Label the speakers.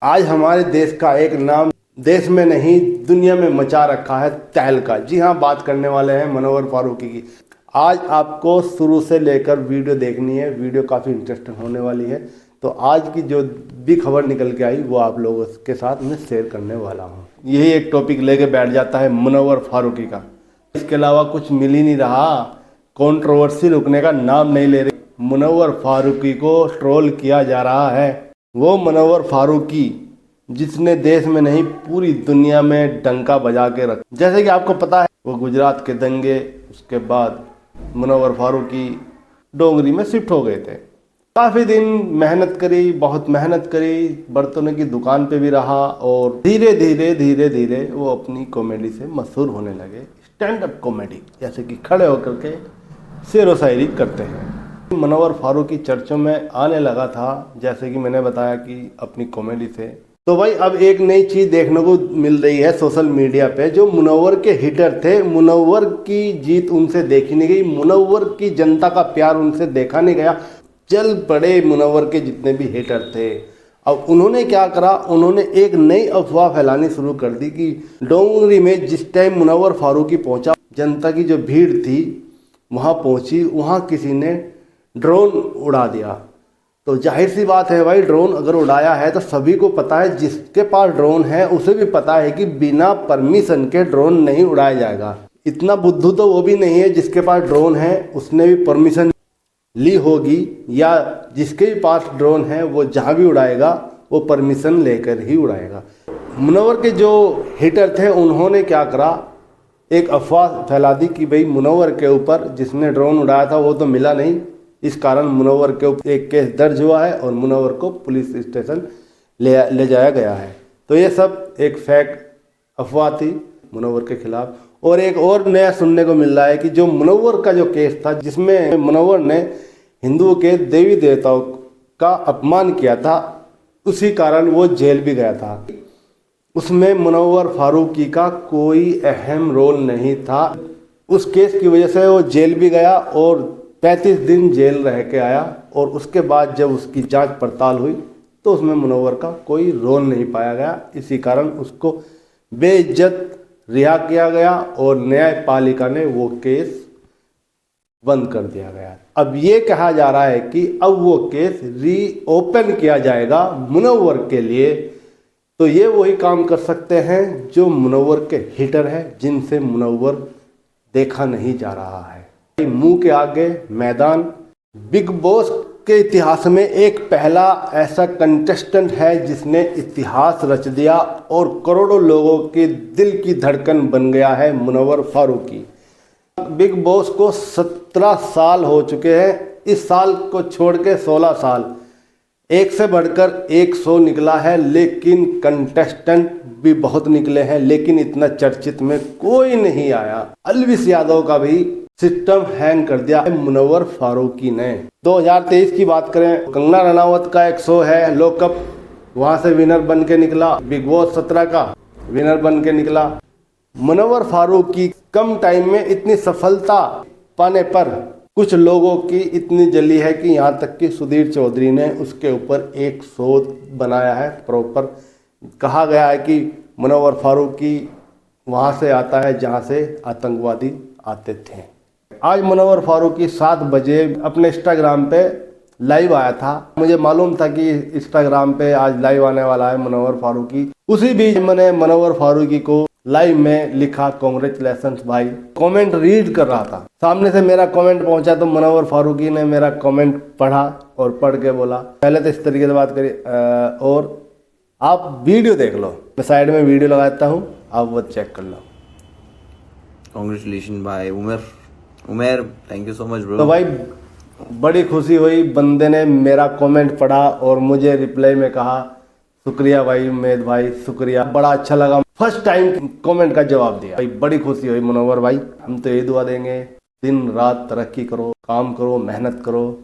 Speaker 1: आज हमारे देश का एक नाम देश में नहीं दुनिया में मचा रखा है तहलका। जी हाँ, बात करने वाले हैं मुनव्वर फारूकी की। आज आपको शुरू से लेकर वीडियो देखनी है। वीडियो काफ़ी इंटरेस्टिंग होने वाली है। तो आज की जो भी खबर निकल के आई वो आप लोगों के साथ मैं शेयर करने वाला हूँ। यही एक टॉपिक लेके बैठ जाता है मुनव्वर फारूकी का। इसके अलावा कुछ मिल ही नहीं रहा। कंट्रोवर्सी रुकने का नाम नहीं ले रही। मुनव्वर फारूकी को ट्रोल किया जा रहा है। वो मुनव्वर फारूकी जिसने देश में नहीं पूरी दुनिया में डंका बजा के रखा। जैसे कि आपको पता है वो गुजरात के दंगे, उसके बाद मुनव्वर फारूकी डोंगरी में शिफ्ट हो गए थे। काफ़ी दिन मेहनत करी, बहुत मेहनत करी, बर्तनों की दुकान पे भी रहा और धीरे धीरे वो अपनी कॉमेडी से मशहूर होने लगे। स्टैंड अप कॉमेडी, जैसे कि खड़े होकर के शेर व शायरी करते हैं। मुनव्वर फारूकी चर्चों में आने लगा था, जैसे कि मैंने बताया कि अपनी कॉमेडी से। तो भाई अब एक नई चीज़ देखने को मिल रही है सोशल मीडिया पे। जो मुनव्वर के हिटर थे, मुनव्वर की जीत उनसे देखी नहीं गई, मुनव्वर की जनता का प्यार उनसे देखा नहीं गया। चल पड़े मुनव्वर के जितने भी हिटर थे। अब उन्होंने क्या करा, उन्होंने एक नई अफवाह फैलानी शुरू कर दी कि डोंगरी में जिस टाइम मुनव्वर फारूकी पहुंचा, जनता की जो भीड़ थी वहाँ पहुंची, वहाँ किसी ने ड्रोन उड़ा दिया। तो जाहिर सी बात है भाई, ड्रोन अगर उड़ाया है तो सभी को पता है, जिसके पास ड्रोन है उसे भी पता है कि बिना परमिशन के ड्रोन नहीं उड़ाया जाएगा। इतना बुद्धू तो वो भी नहीं है जिसके पास ड्रोन है उसने भी परमिशन ली होगी, या जिसके भी पास ड्रोन है वो जहाँ भी उड़ाएगा वो परमिशन लेकर ही उड़ाएगा। मुनव्वर के जो हिटर थे उन्होंने क्या करा, एक अफवाह फैला दी कि भाई मुनव्वर के ऊपर जिसने ड्रोन उड़ाया था वो तो मिला नहीं, इस कारण मुनव्वर के ऊपर एक केस दर्ज हुआ है और मुनव्वर को पुलिस स्टेशन ले जाया गया है। तो ये सब एक फेक अफवाह थी मुनव्वर के खिलाफ। और एक और नया सुनने को मिल रहा है कि जो मुनव्वर का जो केस था, जिसमें मुनव्वर ने हिंदुओं के देवी देवताओं का अपमान किया था, उसी कारण वो जेल भी गया था। उसमें मुनव्वर फारूकी का कोई अहम रोल नहीं था। उस केस की वजह से वो जेल भी गया और 35 दिन जेल रह के आया। और उसके बाद जब उसकी जांच पड़ताल हुई तो उसमें मुनव्वर का कोई रोल नहीं पाया गया। इसी कारण उसको बेइज्जत रिहा किया गया और न्यायपालिका ने वो केस बंद कर दिया गया। अब ये कहा जा रहा है कि अब वो केस रीओपन किया जाएगा मुनव्वर के लिए। तो ये वही काम कर सकते हैं जो मुनव्वर के हिटर है, जिनसे मुनव्वर देखा नहीं जा रहा है। मुंह के आगे मैदान। बिग बॉस के इतिहास में एक पहला ऐसा कंटेस्टेंट है जिसने इतिहास रच दिया और करोड़ों लोगों के दिल की धड़कन बन गया है मुनव्वर फारूकी। बिग बॉस को 17 साल हो चुके हैं। इस साल को छोड़ के 16 साल, एक से बढ़कर एक शो निकला है, लेकिन कंटेस्टेंट भी बहुत निकले हैं, लेकिन इतना चर्चित में कोई नहीं आया। अलविश यादव का भी सिस्टम हैंग कर दिया है मुनव्वर फारूकी ने। 2023 की बात करें, कंगना रनावत का एक शो है लॉकअप, वहां से विनर बन के निकला। बिग बॉस 17 का विनर बन के निकला। मुनव्वर फारूकी कम टाइम में इतनी सफलता पाने पर कुछ लोगों की इतनी जली है कि यहाँ तक कि सुधीर चौधरी ने उसके ऊपर एक शो बनाया है प्रॉपर। कहा गया है कि मुनव्वर फारूकी वहाँ से आता है जहाँ से आतंकवादी आते थे। आज मुनव्वर फारूकी 7 बजे अपने इंस्टाग्राम पे लाइव आया था। मुझे मालूम था कि इंस्टाग्राम पे आज लाइव आने वाला है मुनव्वर फारूकी। उसी बीच मैंने मुनव्वर फारूकी को लाइव में लिखा कांग्रेचुलेशंस भाई। कमेंट रीड कर रहा था, सामने से मेरा कमेंट पहुंचा तो मुनव्वर फारूकी ने मेरा कमेंट पढ़ा और पढ़ के बोला, पहले तो इस तरीके से बात करी और आप वीडियो देख लो, मैं साइड में वीडियो लगाता हूँ, आप वो चेक कर लो।
Speaker 2: कांग्रेचुलेशन भाई Umer, thank you so much bro.
Speaker 1: तो भाई बड़ी खुशी हुई, बंदे ने मेरा कमेंट पढ़ा और मुझे रिप्लाई में कहा शुक्रिया भाई उमेद भाई, शुक्रिया, बड़ा अच्छा लगा। फर्स्ट टाइम कमेंट का जवाब दिया भाई, बड़ी खुशी हुई मुनव्वर भाई। हम तो ये दुआ देंगे दिन रात तरक्की करो, काम करो, मेहनत करो।